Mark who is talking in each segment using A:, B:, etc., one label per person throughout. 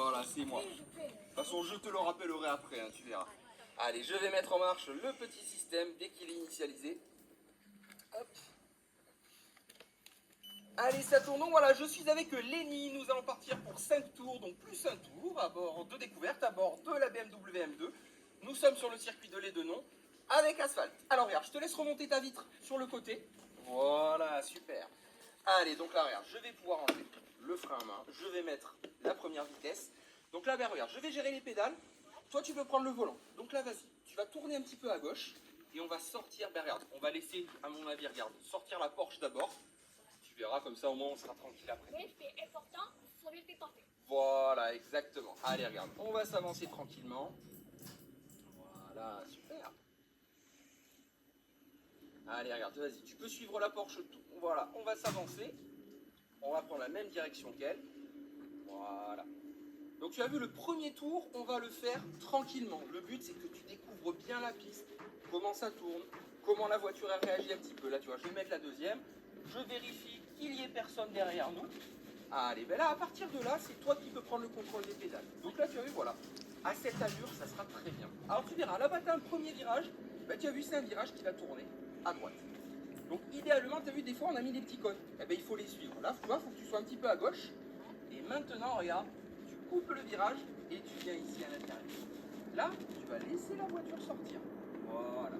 A: Voilà, c'est moi. De toute façon, je te le rappellerai après, hein, tu verras. Allez, je vais mettre en marche le petit système dès qu'il est initialisé. Hop. Allez, ça tourne. Donc voilà, je suis avec Lenny. Nous allons partir pour 5 tours, donc plus un tour à bord de découverte, à bord de la BMW M2. Nous sommes sur le circuit de l'Édenon avec asphalte. Alors regarde, je te laisse remonter ta vitre sur le côté. Voilà, super. Allez, donc là, regarde, je vais pouvoir enlever le frein à main. Je vais mettre la première vitesse. Donc là, ben, regarde, je vais gérer les pédales. Toi, tu peux prendre le volant. Donc là, vas-y, tu vas tourner un petit peu à gauche. Et on va sortir, ben regarde, on va laisser, à mon avis, regarde, sortir la Porsche d'abord. Tu verras, comme ça, au moins, on sera tranquille après.
B: Oui, c'est important, faut laisser tenter.
A: Voilà, exactement. Allez, regarde, on va s'avancer tranquillement. Voilà, super. Allez, regarde, vas-y, tu peux suivre la Porsche. Voilà, on va s'avancer. On va prendre la même direction qu'elle. Voilà. Donc tu as vu le premier tour, on va le faire tranquillement. Le but c'est que tu découvres bien la piste, comment ça tourne, comment la voiture a réagi un petit peu. Là tu vois, je vais mettre la deuxième, je vérifie qu'il n'y ait personne derrière nous. Allez, ben là à partir de là, c'est toi qui peux prendre le contrôle des pédales. Donc là tu as vu, voilà, à cette allure, ça sera très bien. Alors tu verras, là-bas tu as un premier virage, ben, tu as vu c'est un virage qui va tourner à droite. Donc idéalement, tu as vu, des fois on a mis des petits cônes, eh ben, il faut les suivre. Là, tu vois, il faut que tu sois un petit peu à gauche. Et maintenant, regarde, tu coupes le virage et tu viens ici à l'intérieur. Là, tu vas laisser la voiture sortir. Voilà.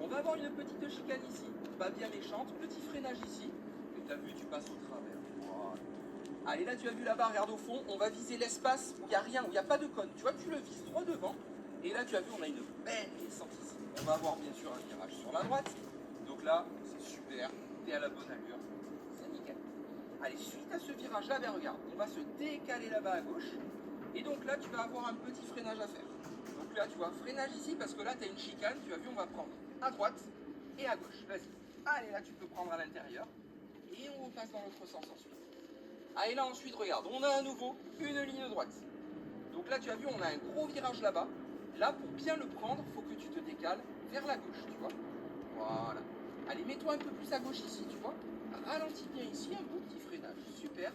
A: On va avoir une petite chicane ici, pas bien méchante, petit freinage ici. Et tu as vu, tu passes au travers. Voilà. Allez, là, tu as vu là-bas, regarde au fond, on va viser l'espace où il n'y a rien, où il n'y a pas de cône. Tu vois, tu le vises droit devant. Et là, tu as vu, on a une belle descente ici. On va avoir bien sûr un virage sur la droite. Donc là, c'est super, tu es à la bonne allure. C'est nickel. Allez, suite à ce virage-là, ben regarde, on va se décaler là-bas à gauche. Et donc là, tu vas avoir un petit freinage à faire. Donc là, tu vois, freinage ici, parce que là, tu as une chicane. Tu as vu, on va prendre à droite et à gauche. Vas-y. Allez, là, tu peux prendre à l'intérieur. Et on repasse dans l'autre sens ensuite. Allez, là, ensuite, regarde, on a à nouveau une ligne droite. Donc là, tu as vu, on a un gros virage là-bas. Là, pour bien le prendre, il faut que tu te décales vers la gauche, tu vois. Voilà. Allez, mets-toi un peu plus à gauche ici, tu vois. Ralentis bien ici, un beau petit freinage. Super.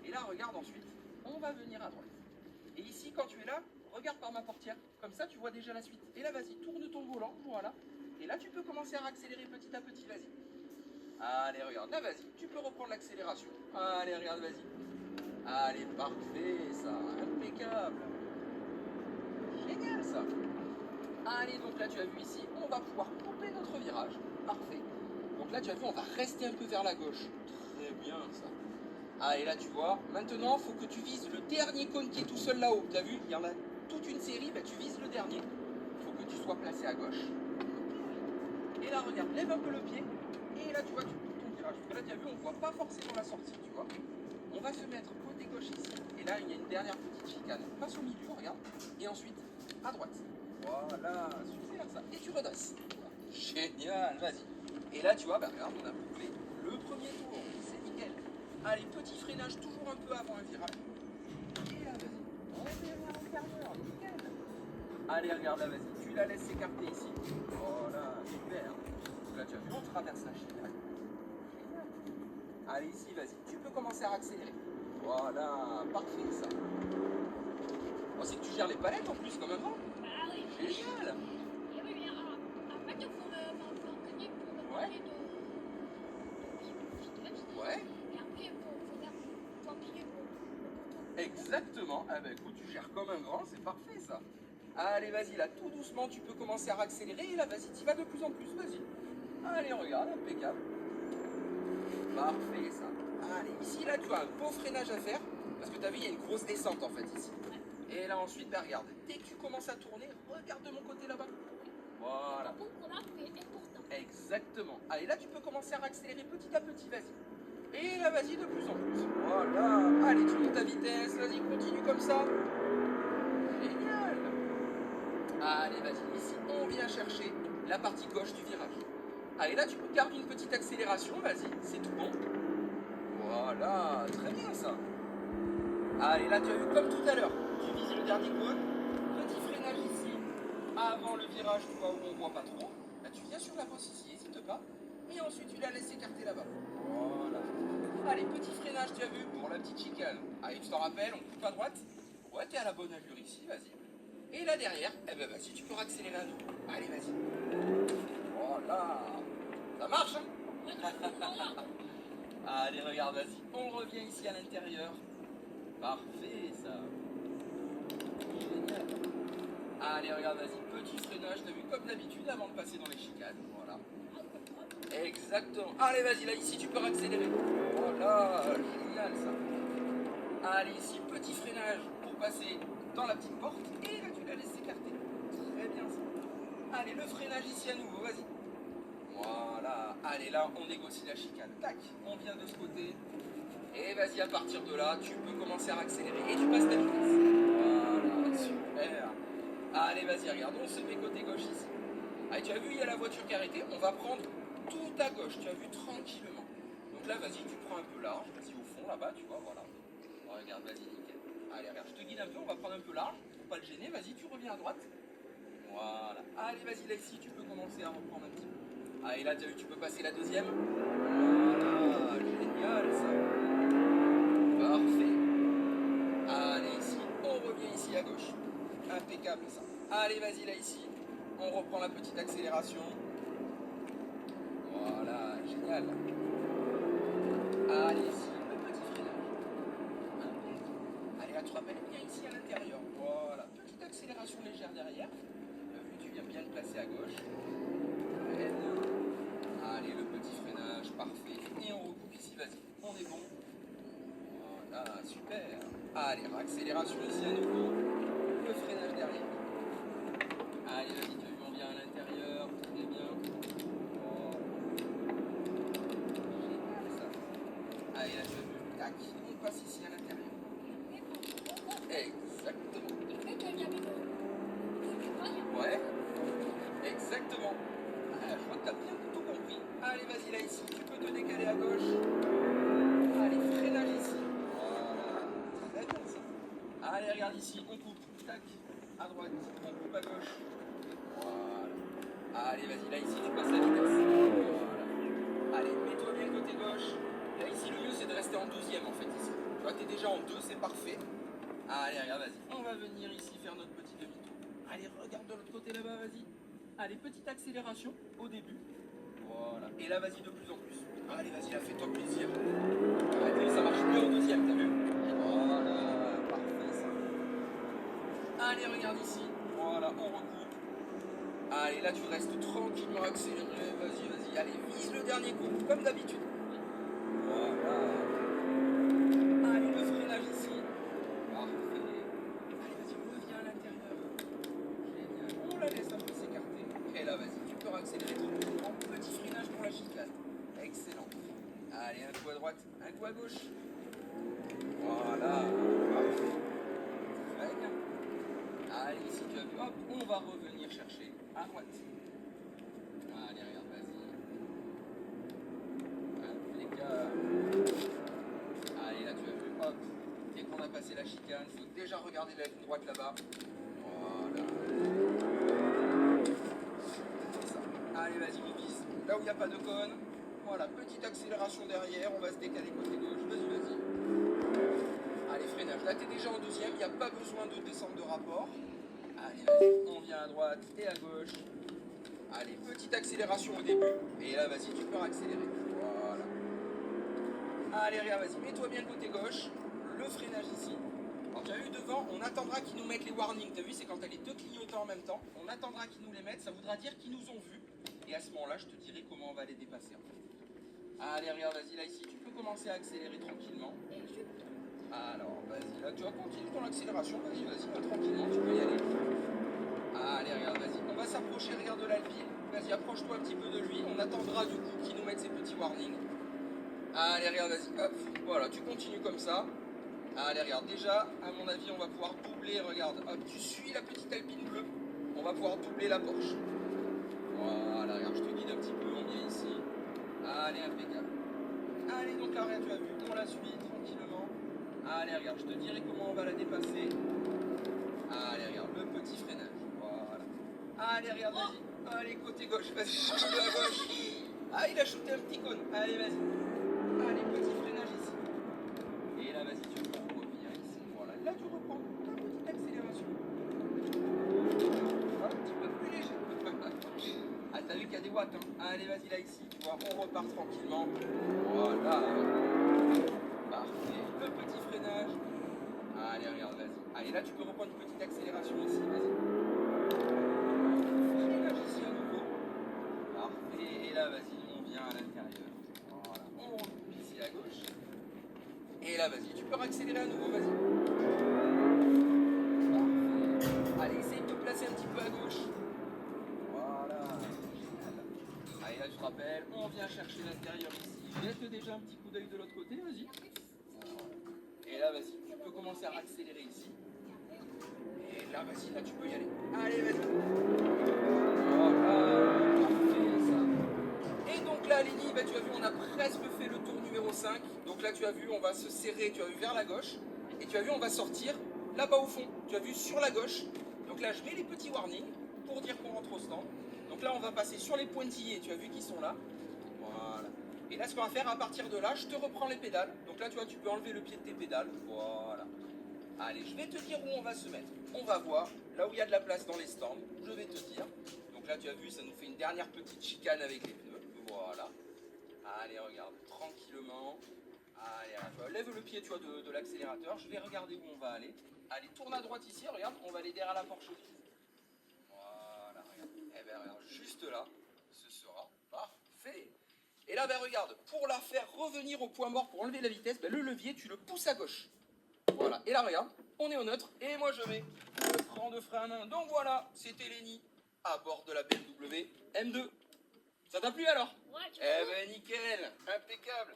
A: Et là, regarde ensuite, on va venir à droite. Et ici, quand tu es là, regarde par ma portière. Comme ça, tu vois déjà la suite. Et là, vas-y, tourne ton volant. Voilà. Et là, tu peux commencer à accélérer petit à petit. Vas-y. Allez, regarde. Là, vas-y. Tu peux reprendre l'accélération. Allez, regarde, vas-y. Allez, parfait, ça. Impeccable. Génial, ça. Allez, donc là, tu as vu ici, on va pouvoir couper notre virage. Parfait. Donc là, tu as vu, on va rester un peu vers la gauche. Très bien, ça. Ah, et là, tu vois, maintenant, il faut que tu vises le dernier cône qui est tout seul là-haut. Tu as vu, il y en a toute une série, bah, tu vises le dernier. Il faut que tu sois placé à gauche. Et là, regarde, lève un peu le pied. Et là, tu vois, tu coupes ton virage. Parce que là, tu as vu, on ne voit pas forcément la sortie, tu vois. On va se mettre côté gauche ici. Et là, il y a une dernière petite chicane. Passe au milieu, regarde. Et ensuite, à droite. Voilà, super ça. Et tu redresses. Génial, vas-y. Et là, tu vois, bah, regarde, on a bouclé le premier tour. C'est nickel. Allez, petit freinage toujours un peu avant un virage. Et là, vas-y. On revient à l'intérieur, nickel. Allez, regarde là, vas-y. Tu la laisses s'écarter ici. Voilà, super. Donc là, tu as vu, on traverse la chicane. Génial. Allez, ici, vas-y. Tu peux commencer à accélérer. Voilà, parfait ça. Oh, c'est que tu gères les palettes en plus, comme avant.
B: Bah oui.
A: Génial.
B: Et oui, mais après, il faut m'entraîner pour me
A: Ouais.
B: parler de vitesse.
A: Ouais.
B: Et après, il faut appuyer le bouton.
A: Exactement. Ah bah écoute, tu gères comme un grand, c'est parfait ça. Allez, vas-y, là, tout doucement, tu peux commencer à accélérer. Et là, vas-y, tu vas de plus en plus, vas-y. Allez, regarde, impeccable. Parfait ça. Allez, ici, là, tu as un beau freinage à faire. Parce que tu as vu, il y a une grosse descente en fait ici. Et là, ensuite, bah, regarde, dès que tu commences à tourner, regarde de mon côté là-bas. Voilà.
B: Le bouton là, c'est important.
A: Exactement. Allez, là, tu peux commencer à accélérer petit à petit, vas-y. Et là, vas-y, de plus en plus. Voilà. Allez, tu montes ta vitesse, vas-y, continue comme ça. Génial. Allez, vas-y, ici, on vient chercher la partie gauche du virage. Allez, là, tu peux garder une petite accélération, vas-y, c'est tout bon. Voilà, très bien ça. Allez, là, tu as vu comme tout à l'heure, tu vises le dernier cône, petit freinage ici, avant le virage, tu vois, où on ne voit pas trop. Là, tu viens sur la bosse ici, n'hésite pas, et ensuite tu la laisses écarter là-bas. Voilà. Allez, petit freinage, tu as vu, pour la petite chicane. Allez, tu t'en rappelles, on coupe à droite. Ouais, t'es à la bonne allure ici, vas-y. Et là derrière, eh ben vas-y, tu peux accélérer à nouveau. Allez, vas-y. Voilà. Ça marche, hein?
B: Ouais, tu fous rien.
A: Allez, regarde, vas-y. On revient ici à l'intérieur. Parfait, ça. Génial. Allez, regarde, vas-y. Petit freinage, t'as vu, comme d'habitude, avant de passer dans les chicanes. Voilà. Exactement. Allez, vas-y, là, ici, tu peux accélérer. Voilà, génial, ça. Allez, ici, petit freinage pour passer dans la petite porte. Et là, tu la laisses s'écarter. Très bien, ça. Allez, le freinage ici à nouveau, vas-y. Voilà. Allez, là, on négocie la chicane. Tac, on vient de ce côté. Et vas-y, à partir de là, tu peux commencer à accélérer. Et tu passes ta vitesse. Voilà, super. Allez, vas-y, regarde, on se met côté gauche ici. Allez, tu as vu, il y a la voiture qui est arrêtée. On va prendre tout à gauche, tu as vu, tranquillement. Donc là, vas-y, tu prends un peu large. Vas-y, au fond, là-bas, tu vois, voilà. Regarde, vas-y, nickel. Allez, regarde, je te guide un peu, on va prendre un peu large. Pour pas le gêner, vas-y, tu reviens à droite. Voilà. Allez, vas-y, là, ici, tu peux commencer à reprendre un petit peu. Allez, là, tu as vu, tu peux passer la deuxième. Voilà, génial, ça. Parfait. Allez, ici, on revient ici à gauche. Impeccable, ça. Allez, vas-y, là, ici. On reprend la petite accélération. Voilà, génial. Allez, ici, le petit freinage. Allez, là, tu rappelles bien ici à l'intérieur. Voilà, petite accélération légère derrière. T'as vu, tu viens bien le placer à gauche. Très bien. Allez, le petit freinage, parfait. Et on recoupe ici, vas-y. On est bon. Voilà, super. Allez, accélération ici à nouveau. Le freinage derrière. Allez, vas-y, tu as vu, on vient à l'intérieur. Très bien. Voilà. Génial, ça. Allez, là, tu as vu. Tac, on passe ici à l'intérieur. Exactement. Ouais, exactement. Ah, je vois que tu as bien tout compris. Allez, vas-y, là, ici. Tu peux te décaler à gauche. Allez, freinage ici. Voilà. Très bien, ça. Allez, regarde ici. On coupe. Tac. À droite. On coupe à gauche. Voilà. Allez, vas-y, là, ici, tu passes la vitesse. Voilà. Allez, mets-toi bien côté gauche. Là, ici, le mieux, c'est de rester en deuxième, en fait, ici. Tu vois, tu es déjà en deux, c'est parfait. Allez, regarde, vas-y. On va venir ici faire notre petit demi-tour. Allez, regarde de l'autre côté là-bas, vas-y. Allez, petite accélération au début. Voilà. Et là, vas-y de plus en plus. Allez, vas-y, là, fais-toi plaisir. Allez, ça marche mieux au deuxième, t'as vu? Voilà, parfait ça. Allez, regarde ici. Voilà, on recoupe. Allez, là, tu restes tranquillement accéléré. Vas-y, vas-y. Allez, vise le dernier coup, comme d'habitude. Voilà. Allez, le freinage ici. Parfait. Allez, vas-y, reviens à l'intérieur. Génial. On la laisse un peu s'écarter. Et là, vas-y, tu peux accélérer en petit freinage pour la chicane. Excellent. Allez, un coup à droite, un coup à gauche. Voilà. Parfait. Très bien. Allez, ici, tu as vu, hop, on va revenir chercher à droite. Allez, regarde, vas-y. Impeccable. Allez, là, tu as vu, hop. Dès qu'on a passé la chicane, il faut déjà regarder la ligne droite là-bas. Voilà. Ça. Allez, vas-y, on vise. Là où il n'y a pas de cône. Voilà, petite accélération derrière. On va se décaler côté gauche. Vas-y, vas-y. Allez, freinage. Là, tu es déjà en deuxième. Il n'y a pas besoin de descendre de rapport. Allez, vas-y. On vient à droite et à gauche. Allez, petite accélération au début. Et là, vas-y, tu peux accélérer. Voilà. Allez, regarde, vas-y. Mets-toi bien côté gauche. Le freinage ici. Alors, tu as vu devant, on attendra qu'ils nous mettent les warnings. Tu as vu, c'est quand tu as les deux clignotants en même temps. On attendra qu'ils nous les mettent. Ça voudra dire qu'ils nous ont vus. Et à ce moment-là, je te dirai comment on va les dépasser. En fait. Allez, regarde, vas-y, là, ici, tu peux commencer à accélérer tranquillement. Alors, vas-y, là, tu vas continuer ton accélération. Vas-y, vas-y, va tranquillement, tu peux y aller. Allez, regarde, vas-y. On va s'approcher, regarde, de l'Alpine. Vas-y, approche-toi un petit peu de lui. On attendra, du coup, qu'il nous mette ses petits warnings. Allez, regarde, vas-y, hop. Voilà, tu continues comme ça. Allez, regarde, déjà, à mon avis, on va pouvoir doubler, regarde. Hop, tu suis la petite Alpine bleue. On va pouvoir doubler la Porsche. Voilà, regarde, je te guide un petit peu, on vient ici. Allez, impeccable. Allez, donc là, regarde, tu as vu, on la suit tranquillement. Allez, regarde, je te dirai comment on va la dépasser. Allez, regarde, le petit freinage. Voilà. Allez, regarde, vas-y. Allez, côté gauche, vas-y, shoot à gauche. Ah, il a shooté un petit cône. Allez, vas-y. Allez, petit freinage ici. Et là, vas-y, tu reviens ici. Voilà, là, tu reprends ta petite Allez, vas-y, là, ici, tu vois, on repart tranquillement. Voilà. Parfait. Le petit freinage. Allez, regarde, vas-y. Allez, là, tu peux reprendre une petite accélération ici, vas-y. Freinage ici à nouveau. Parfait. Et là, vas-y, on vient à l'intérieur. Voilà. On recoupe ici à gauche. Et là, vas-y, tu peux accélérer à nouveau, vas-y. Parfait. Allez, essaye de te placer un petit peu à gauche. Voilà. Génial. Allez, là, tu te rappelles, on vient chercher l'intérieur ici. Jette déjà un petit coup d'œil de l'autre côté, vas-y. Et là, vas-y, tu peux commencer à accélérer ici. Et là, vas-y, là, tu peux y aller. Allez, vas-y. Voilà, parfait, ça. Et donc là, Lénie, bah, tu as vu, on a presque fait le tour numéro 5. Donc là, tu as vu, on va se serrer, tu as vu, vers la gauche. Et tu as vu, on va sortir là-bas au fond. Tu as vu, sur la gauche. Donc là, je mets les petits warnings pour dire qu'on rentre au stand. Donc là, on va passer sur les pointillés, tu as vu qu'ils sont là. Voilà. Et là, ce qu'on va faire, à partir de là, je te reprends les pédales. Donc là, tu vois, tu peux enlever le pied de tes pédales. Voilà. Allez, je vais te dire où on va se mettre. On va voir, là où il y a de la place dans les stands, je vais te dire. Donc là, tu as vu, ça nous fait une dernière petite chicane avec les pneus. Voilà. Allez, regarde, tranquillement. Allez, là, tu vois, lève le pied, tu vois, de l'accélérateur. Je vais regarder où on va aller. Allez, tourne à droite ici, regarde, on va aller derrière la Porsche. Voilà, regarde. Eh bien, regarde, juste là, ce sera parfait. Et là, ben regarde, pour la faire revenir au point mort, pour enlever la vitesse, ben, le levier, tu le pousses à gauche. Voilà. Et là, regarde, on est au neutre, et moi, je mets le frein de frein à main. Donc voilà, c'était Lénie à bord de la BMW M2. Ça t'a plu alors?
B: Ouais, tu
A: Eh ben nickel, impeccable.